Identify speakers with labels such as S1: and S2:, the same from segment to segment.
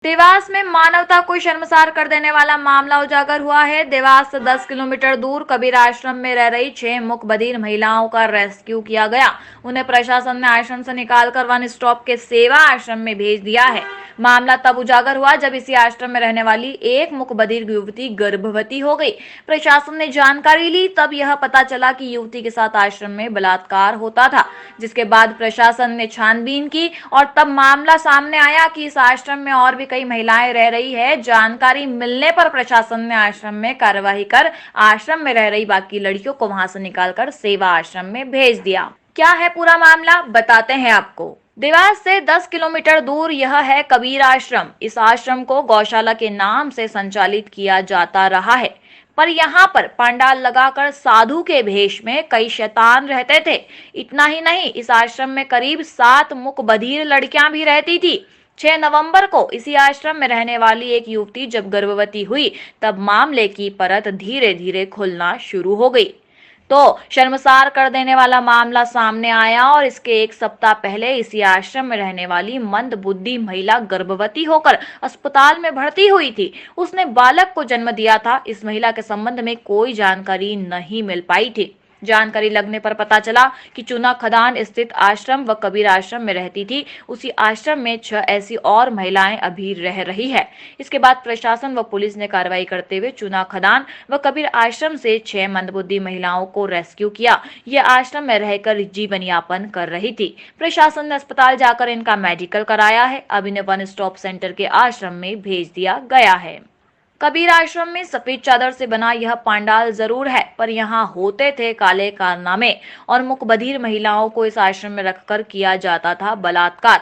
S1: देवास में मानवता को शर्मसार कर देने वाला मामला उजागर हुआ है। देवास से 10 किलोमीटर दूर कबीर आश्रम में रह रही 6 मूक बधिर महिलाओं का रेस्क्यू किया गया। उन्हें प्रशासन ने आश्रम से निकालकर वन स्टॉप के सेवा आश्रम में भेज दिया है। मामला तब उजागर हुआ जब इसी आश्रम में रहने वाली एक मूक बधिर युवती गर्भवती हो गई। प्रशासन ने जानकारी ली तब यह पता चला कि युवती के साथ आश्रम में बलात्कार होता था, जिसके बाद प्रशासन ने छानबीन की और तब मामला सामने आया कि इस आश्रम में और भी कई महिलाएं रह रही है। जानकारी मिलने पर प्रशासन ने आश्रम में कार्यवाही कर आश्रम में रह रही बाकी लड़कियों को वहां से निकालकर सेवा आश्रम में भेज दिया। क्या है पूरा मामला, बताते हैं आपको। देवास से 10 किलोमीटर दूर यह है कबीर आश्रम। इस आश्रम को गौशाला के नाम से संचालित किया जाता रहा है, पर यहाँ पर पंडाल लगाकर साधु के भेष में कई शैतान रहते थे। इतना ही नहीं, इस आश्रम में करीब 7 मूक बधिर लड़कियां भी रहती थी। 6 नवंबर को इसी आश्रम में रहने वाली एक युवती जब गर्भवती हुई तब मामले की परत धीरे धीरे खुलना शुरू हो गई। तो शर्मसार कर देने वाला मामला सामने आया और इसके एक सप्ताह पहले इसी आश्रम में रहने वाली मंदबुद्धि महिला गर्भवती होकर अस्पताल में भर्ती हुई थी। उसने बालक को जन्म दिया था। इस महिला के संबंध में कोई जानकारी नहीं मिल पाई थी। जानकारी लगने पर पता चला कि चूना खदान स्थित आश्रम व कबीर आश्रम में रहती थी। उसी आश्रम में 6 ऐसी और महिलाएं अभी रह रही है। इसके बाद प्रशासन व पुलिस ने कार्रवाई करते हुए चूना खदान व कबीर आश्रम से 6 मंदबुद्धि महिलाओं को रेस्क्यू किया। ये आश्रम में रहकर जीवन यापन कर रही थी। प्रशासन ने अस्पताल जाकर इनका मेडिकल कराया है। अब इन्हें वन स्टॉप सेंटर के आश्रम में भेज दिया गया है। कबीर आश्रम में सफेद चादर से बना यह पंडाल जरूर है, पर यहाँ होते थे काले कारनामे और मूक बधिर महिलाओं को इस आश्रम में रखकर किया जाता था बलात्कार।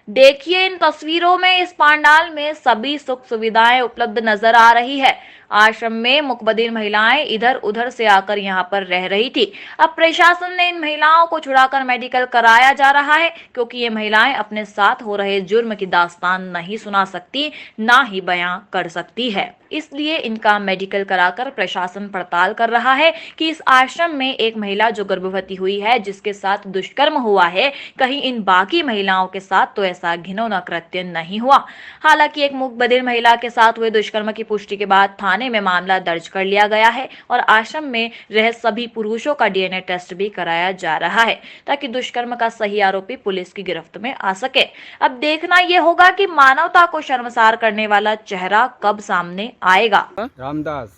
S1: देखिए इन तस्वीरों में इस पंडाल में सभी सुख सुविधाएं उपलब्ध नजर आ रही है। आश्रम में मूक बधिर महिलाएं इधर उधर से आकर यहाँ पर रह रही थी। अब प्रशासन ने इन महिलाओं को छुड़ाकर मेडिकल कराया जा रहा है, क्योंकि ये महिलाएं अपने साथ हो रहे जुर्म की दास्तान नहीं सुना सकती, ना ही बयां कर सकती है। इसलिए इनका मेडिकल कराकर प्रशासन पड़ताल कर रहा है कि इस आश्रम में एक महिला जो गर्भवती हुई है, जिसके साथ दुष्कर्म हुआ है, कहीं इन बाकी महिलाओं के साथ तो ऐसा घिनौना कृत्य नहीं हुआ। हालांकि एक मूक बधिर महिला के साथ हुए दुष्कर्म की पुष्टि के बाद थाने में मामला दर्ज कर लिया गया है और आश्रम में रह सभी पुरुषों का डीएनए टेस्ट भी कराया जा रहा है, ताकि दुष्कर्म का सही आरोपी पुलिस की गिरफ्त में आ सके। अब देखना यह होगा कि मानवता को शर्मसार करने वाला चेहरा कब सामने आएगा।
S2: रामदास।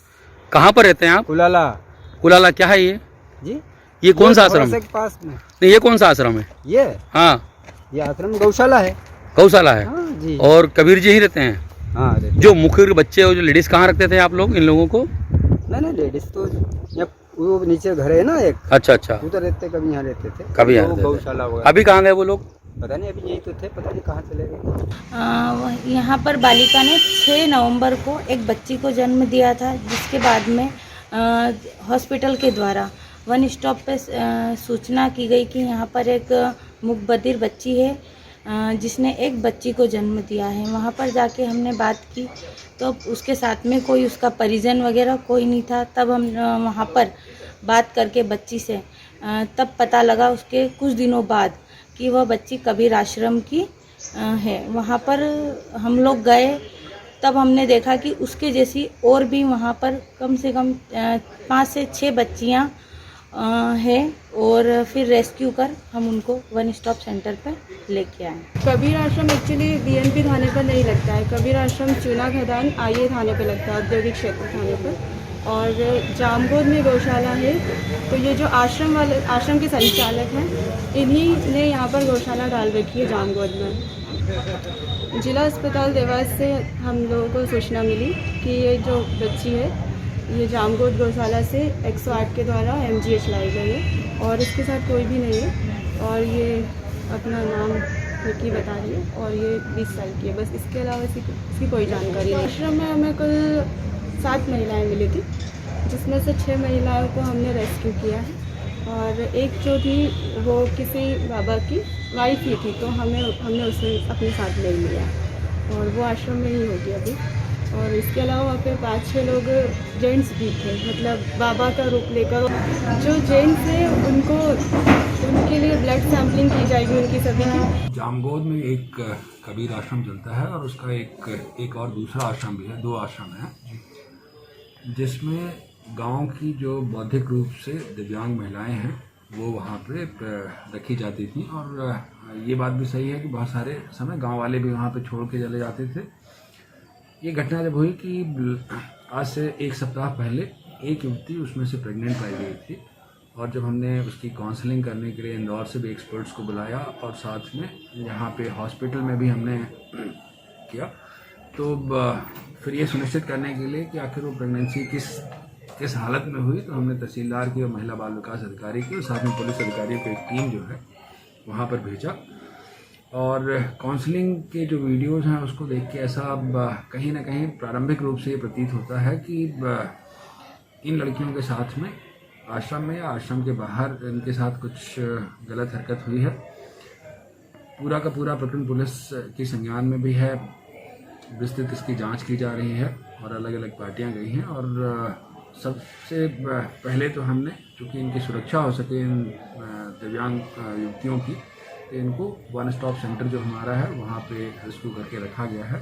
S3: कहाँ पर रहते हैं आप?
S2: कुलाला।
S3: कुलाला क्या है ये?
S2: जी,
S3: ये कौन सा आश्रम है?
S2: के पास में।
S3: नहीं, ये कौन सा आश्रम है?
S2: ये
S3: हाँ,
S2: ये आश्रम गौशाला है।
S3: गौशाला है।
S2: हाँ जी।
S3: और कबीर जी ही रहते हैं?
S2: हाँ रहते।
S3: जो मुखर बच्चे और जो लेडीज कहाँ रखते थे आप लोग इन लोगों को?
S2: नहीं लेडीज तो यहाँ वो नीचे घर है ना एक।
S3: अच्छा अच्छा,
S2: उधर रहते, कभी यहाँ रहते थे,
S3: कभी यहाँ
S2: तो
S3: रहते थे।
S2: गौशाला वगैरह।
S3: अभी कहाँ गए वो लोग?
S2: पता नहीं, अभी यही तो थे, पता नहीं कहाँ चले गए।
S4: यहाँ पर बालिका ने 6 नवंबर को एक बच्ची को जन्म दिया था, जिसके बाद में हॉस्पिटल के द्वारा वन स्टॉप पे सूचना की गई कि यहाँ पर एक मूक बधिर बच्ची है, जिसने एक बच्ची को जन्म दिया है। वहाँ पर जाके हमने बात की तो उसके साथ में कोई उसका परिजन वगैरह कोई नहीं था। तब हम वहाँ पर बात करके बच्ची से तब पता लगा उसके कुछ दिनों बाद कि वह बच्ची कबीर आश्रम की है। वहाँ पर हम लोग गए, तब हमने देखा कि उसके जैसी और भी वहाँ पर कम से कम 5 से 6 बच्चियाँ हैं, और फिर रेस्क्यू कर हम उनको वन स्टॉप सेंटर पर लेके आए।
S5: कबीर आश्रम एक्चुअली बीएनपी थाने पर नहीं लगता है। कबीर आश्रम चूना खदान आईए थाने पर लगता है, औद्योगिक क्षेत्र थाने पर। और जामगोद में गौशाला है, तो ये जो आश्रम के संचालक हैं, इन्हीं ने यहाँ पर गौशाला डाल रखी है जामगोद में। जिला अस्पताल देवास से हम लोगों को सूचना मिली कि ये जो बच्ची है ये जामगोद गौशाला से 108 के द्वारा एमजीएच लाई गई है, और इसके साथ कोई भी नहीं है, और ये अपना नाम निकी बता रही है, और ये 20 साल की है। बस इसके अलावा इसकी कोई जानकारी नहीं। आश्रम में हमें कुल 7 महिलाएं मिली थी, जिसमें से 6 महिलाओं को हमने रेस्क्यू किया है, और एक जो थी वो किसी बाबा की वाइफ ही थी, तो हमने उसे अपने साथ ले लिया, और वो आश्रम में ही होगी अभी। और इसके अलावा वहाँ पे 5-6 लोग जेंट्स भी थे, मतलब बाबा का रूप लेकर। जो जेंट्स हैं उनके लिए ब्लड सैंपलिंग की जाएगी उनकी सभी की।
S6: जामगोद में एक कबीर आश्रम चलता है और उसका एक और दूसरा आश्रम भी है, 2 आश्रम हैं, जिसमें गांव की जो बौद्धिक रूप से दिव्यांग महिलाएं हैं वो वहाँ पे रखी जाती थी। और ये बात भी सही है कि बहुत सारे समय गांव वाले भी वहाँ पे छोड़ के चले जाते थे। ये घटना जब हुई कि आज से 1 सप्ताह पहले एक युवती उसमें से प्रेग्नेंट पाई गई थी, और जब हमने उसकी काउंसलिंग करने के लिए इंदौर से भी एक्सपर्ट्स को बुलाया और साथ में यहाँ पे हॉस्पिटल में भी हमने किया, तो फिर ये सुनिश्चित करने के लिए कि आखिर वो प्रेगनेंसी किस हालत में हुई, तो हमने तहसीलदार की और महिला बाल विकास अधिकारी की और साथ में पुलिस अधिकारियों की एक टीम जो है वहाँ पर भेजा। और काउंसलिंग के जो वीडियोस हैं उसको देख के ऐसा कहीं ना कहीं प्रारंभिक रूप से ये प्रतीत होता है कि इन लड़कियों के साथ में आश्रम में या आश्रम के बाहर इनके साथ कुछ गलत हरकत हुई है। पूरा का पूरा प्रकरण पुलिस की संज्ञान में भी है, विस्तृत इसकी जांच की जा रही है और अलग अलग पार्टियां गई हैं। और सबसे पहले तो हमने, चूँकि इनकी सुरक्षा हो सके इन दिव्यांग युवतियों की, तो इनको 1 स्टॉप सेंटर जो हमारा है वहाँ पे रेस्क्यू करके रखा गया है।